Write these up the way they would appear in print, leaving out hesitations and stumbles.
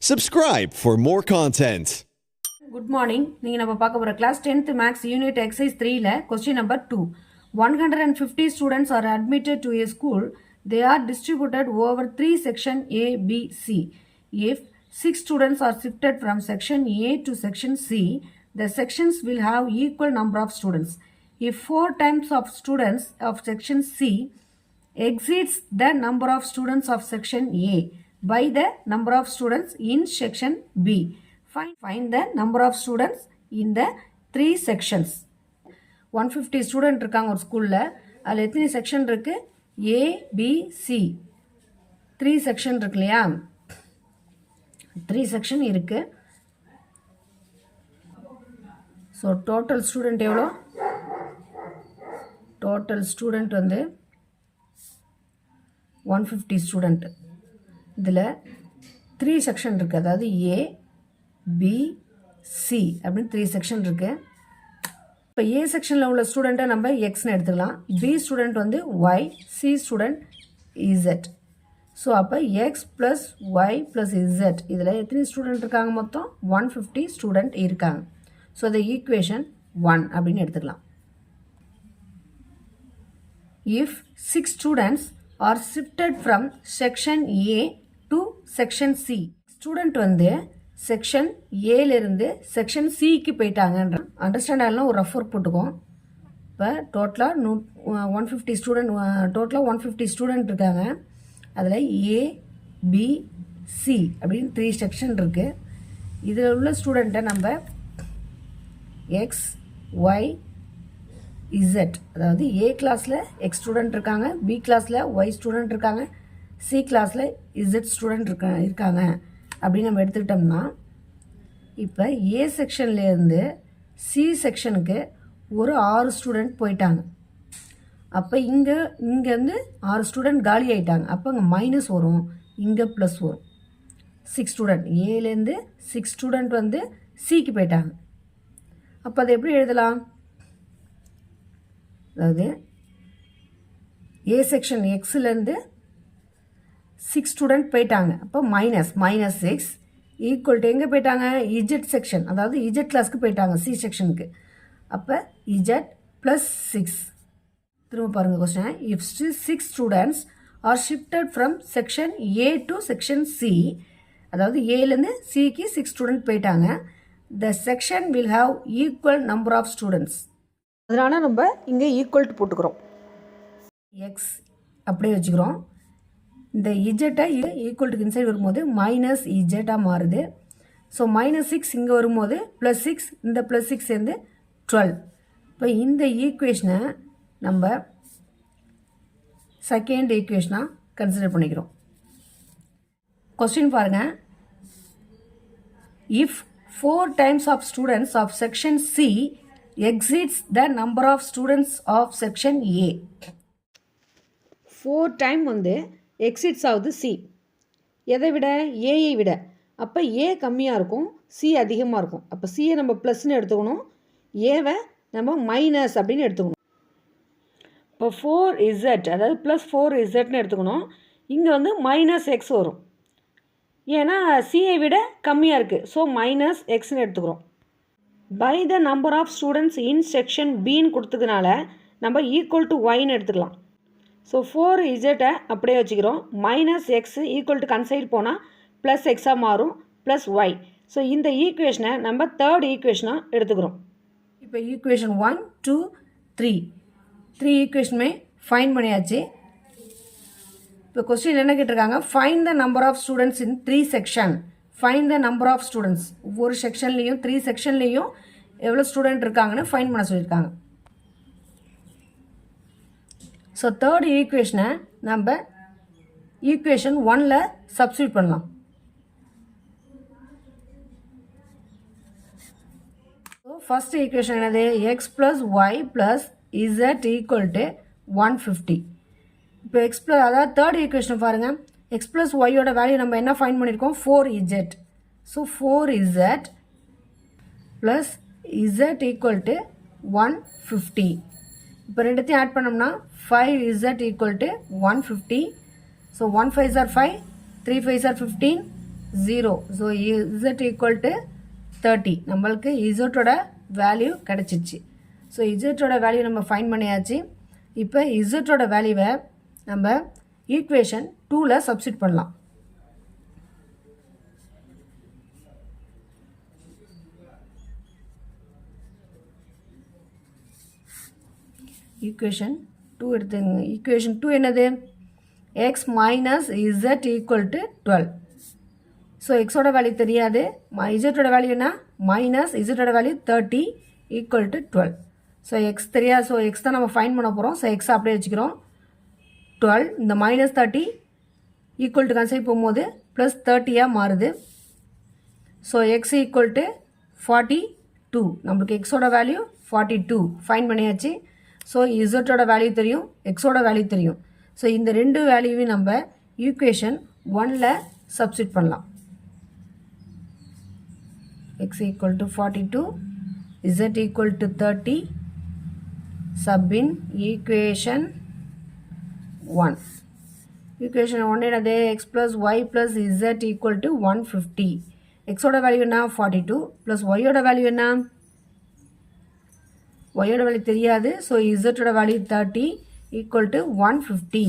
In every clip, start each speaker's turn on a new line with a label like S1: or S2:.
S1: Subscribe for more content.
S2: Good morning. நீங்க நம்ம பார்க்க போற class 10th maths unit exercise 3ல question number 2. 150 students are admitted to a school. They are distributed over 3 section A, B, C. If 6 students are shifted from section A to section C, the sections will have equal number of students. If 4 times of students of section C exceeds the number of students of section A by the number of students in section B. Find the number of students in the 3 sections. 150 student இருக்காங்க ஒரு ஸ்கூல்ல. அதில் எத்தனை section இருக்கு? A, B, C. 3 section இருக்கு இல்லையா? 3 section இருக்கு. So total student எவ்வளோ? டோட்டல் ஸ்டூடெண்ட் வந்து 150 ஸ்டூடெண்ட். இதில் 3 செக்ஷன் இருக்குது. அதாவது ஏ, பி, சி அப்படின்னு 3 செக்ஷன் இருக்குது. இப்போ ஏ செக்ஷனில் உள்ள ஸ்டூடெண்ட்டை நம்ம எக்ஸ்னு எடுத்துக்கலாம். பி ஸ்டூடெண்ட் வந்து Y, C student Z. So அப்போ X plus Y plus Z இதில் எத்தனை ஸ்டூடெண்ட் இருக்காங்க? மொத்தம் 150 ஸ்டூடெண்ட் இருக்காங்க. ஸோ அதை ஈக்குவேஷன் 1 அப்படின்னு எடுத்துக்கலாம். If 6 students are shifted from section A to section C. Student வந்து செக்ஷன் ஏலேருந்து செக்ஷன் சிக்கு போயிட்டாங்கன்ற அண்டர்ஸ்டாண்ட் ஆகலாம். ஒரு ரஃப் ஒர்க் போட்டுக்கோம். இப்போ டோட்டலாக 150 ஸ்டூடெண்ட் ஸ்டூடெண்ட் இருக்காங்க. அதில் ஏ, பி, சி அப்படின்னு 3 செக்ஷன் இருக்குது. இதில் உள்ள ஸ்டூடெண்ட்டை நம்ம எக்ஸ், ஒய், இசட், அதாவது ஏ கிளாஸில் எக்ஸ் ஸ்டூடெண்ட் இருக்காங்க, பி கிளாஸில் ஒய் ஸ்டூடெண்ட் இருக்காங்க, சி கிளாஸில் இசட் ஸ்டூடெண்ட் இருக்காங்க அப்படின்னு நம்ம எடுத்துக்கிட்டோம்னா, இப்போ ஏ செக்ஷன்லேருந்து சி செக்ஷனுக்கு ஒரு 6 ஸ்டூடெண்ட் போயிட்டாங்க. அப்போ இங்கேருந்து 6 ஸ்டூடெண்ட் காலி ஆகிட்டாங்க. அப்போ அங்கே மைனஸ் வரும், இங்கே ப்ளஸ் வரும். 6 ஸ்டூடெண்ட் ஏலேருந்து 6 ஸ்டூடெண்ட் வந்து சிக்கு போயிட்டாங்க. அப்போ அதை எப்படி எழுதலாம்? அதாவது ஏ செக்ஷன் எக்ஸ்லேருந்து 6 ஸ்டூடெண்ட் போயிட்டாங்க. அப்போ மைனஸ் 6 ஈக்குவல் டு எங்கே போயிட்டாங்க? இஜெட் செக்ஷன், அதாவது இஜெட் கிளாஸ்க்கு போயிட்டாங்க சி செக்ஷனுக்கு. அப்போ இஜெட் ப்ளஸ் 6. திரும்ப பாருங்கள் question. If 6 students are shifted from section A to section C, அதாவது ஏலேருந்து சிக்கு 6 ஸ்டூடெண்ட் போயிட்டாங்க. The section will have equal number of students. அதனால் நம்ம இங்கே ஈக்குவல் போட்டுக்கிறோம். எக்ஸ் அப்படியே வச்சுக்கிறோம். இந்த இஜெட்டை ஈக்குவல்ட்டுக்கு இன்சைட் வரும்போது மைனஸ் இஜெட்டாக மாறுது. ஸோ -6 இங்கே வரும்போது +6, இந்த +6 சேர்ந்து 12. இப்போ இந்த ஈக்குவேஷனை நம்ம செகண்ட் ஈக்குவேஷனாக கன்சிடர் பண்ணிக்கிறோம். கொஸ்டின் பாருங்கள். If 4 times of students of section C exceeds the number of students of section A. 4 time வந்து எக்ஸிட்ஸ் ஆகுது சி. எதை விட? ஏயை விட. அப்போ ஏ கம்மியாக இருக்கும், சி அதிகமாக இருக்கும். அப்போ சியை நம்ம ப்ளஸ்ன்னு எடுத்துக்கணும், ஏவை நம்ம மைனஸ் அப்படின்னு எடுத்துக்கணும். இப்போ 4z, அதாவது +4zன்னு எடுத்துக்கணும். இங்கே வந்து -x வரும், ஏன்னா சியை விட கம்மியாக இருக்குது. ஸோ -xன்னு எடுத்துக்கிறோம். By the number of students in section பின்னு கொடுத்ததுனால நம்ம ஈக்குவல் டு ஒய்ன்னு எடுத்துக்கலாம். ஸோ 4z அப்படியே வச்சுக்கிறோம். -x ஈக்குவல் டு கன்சைட் போனால் +x மாறும், +y. ஸோ இந்த ஈக்குவேஷனை நம்ம தேர்ட் ஈக்குவேஷனாக எடுத்துக்கிறோம். இப்போ ஈக்குவேஷன் 1, 2, 3 ஈக்குவேஷனுமே ஃபைன் பண்ணியாச்சு. இப்போ கொஸ்டின் என்ன கேட்டிருக்காங்க? Find the number of students in 3 section. Find the number of students. ஒவ்வொரு செக்ஷன்லேயும் 3 செக்ஷன்லேயும் எவ்வளோ ஸ்டூடெண்ட் இருக்காங்கன்னு ஃபைண்ட் பண்ண சொல்லியிருக்காங்க. ஸோ தேர்ட் ஈக்குவேஷனை நம்ம ஈக்குவேஷன் 1ல் சப்ஸ்டியூட் பண்ணலாம். ஸோ ஃபஸ்ட் ஈக்குவேஷன் என்னது? X plus Y plus z equal to 150. இப்போ எக்ஸ் ப்ளஸ், அதாவது தேர்ட் ஈக்குவேஷன் பாருங்கள். எக்ஸ் ப்ளஸ் ஒய்யோட வேல்யூ நம்ம என்ன ஃபைண்ட் பண்ணியிருக்கோம்? 4z. So 4z plus z equal to 150. இப்போ ரெண்டுத்தையும் ஆட் பண்ணோம்னா 5z equal to 150. So 1 5s are 5, 3 5s are 15, 0. So z equal to 30. நம்மளுக்கு இசட்டோட வேல்யூ கிடச்சிச்சு. ஸோ இசட்டோட வேல்யூ நம்ம ஃபைண்ட் பண்ணியாச்சு. இப்போ இசட்டோட வேல்யூவை நம்ம ஈக்குவேஷன் 2ல் சப்ஸ்டிட் பண்ணலாம். ஈக்குவேஷன் 2 எடுத்துங்க. ஈக்குவேஷன் 2 என்னது? X minus Z equal to 12. So எக்ஸோட வேல்யூ தெரியாது. இசட்டோட வேல்யூ என்ன? மைனஸ் இசட்டோட value 30 equal to 12. So X தெரியாது. ஸோ எக்ஸ் தான் நம்ம ஃபைண்ட் பண்ண போகிறோம். ஸோ எக்ஸ் அப்படியே வச்சுக்கிறோம். 12 இந்த மைனஸ் 30 ஈக்குவல் டு கன்சைட் போகும்போது ப்ளஸ் 30யாக மாறுது. So X equal to 42. நம்மளுக்கு எக்ஸோட வேல்யூ 42 ஃபைண்ட் பண்ணியாச்சு. ஸோ இசட்டோட வேல்யூ தெரியும், எக்ஸோட வேல்யூ தெரியும். ஸோ இந்த ரெண்டு வேல்யூவையும் நம்ம ஈக்குவேஷன் 1ல் சப்ஸ்டிட் பண்ணலாம். X equal to 42, z equal to 30, sub in equation 1. Equation 1 என்னது? X plus Y plus z equal to 150. எக்ஸோட வேல்யூ என்ன? 42 ப்ளஸ் ஒய்யோட வேல்யூ என்ன? ஒய்யோட வேல்யூ தெரியாது. ஸோ இசட்டோட value 30 equal to 150.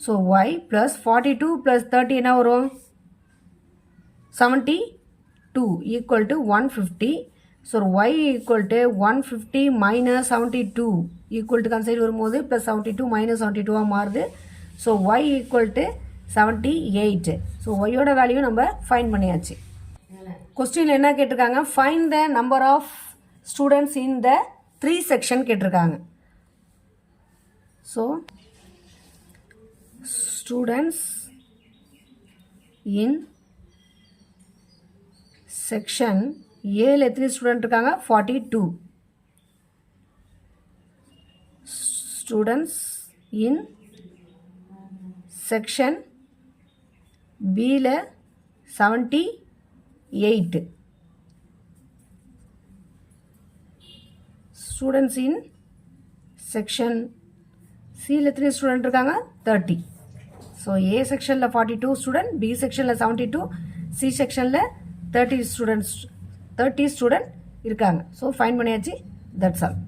S2: So Y plus 42 plus 30 என்ன வரும்? 72 equal to 150. So Y equal to 150 minus 72 equal to கன்சைட் வரும்போது ப்ளஸ் 72 மைனஸ் 72 மாறுது. So Y equal to 78. So ஒய்யோட வேல்யூ நம்ம ஃபைண்ட் பண்ணியாச்சு. கொஸ்டினில் என்ன கேட்டிருக்காங்க? Find the number of students in the 3 section கேட்டிருக்காங்க. ஸோ ஸ்டூடெண்ட்ஸ் இன் செக்ஷன் ஏல எத்தனை ஸ்டூடெண்ட் இருக்காங்க? 42. ஸ்டூடெண்ட்ஸ் இன் செக்ஷன் பியில் 78. ஸ்டூடெண்ட்ஸ் இன் செக்ஷன் சியில் எத்தனை ஸ்டூடெண்ட் இருக்காங்க? 30. ஸோ ஏ செக்ஷனில் 42 ஸ்டூடெண்ட், பி செக்ஷனில் 72, சி செக்ஷனில் 30 ஸ்டூடெண்ட் இருக்காங்க. ஸோ ஃபைண்ட் பண்ணியாச்சு. That's all.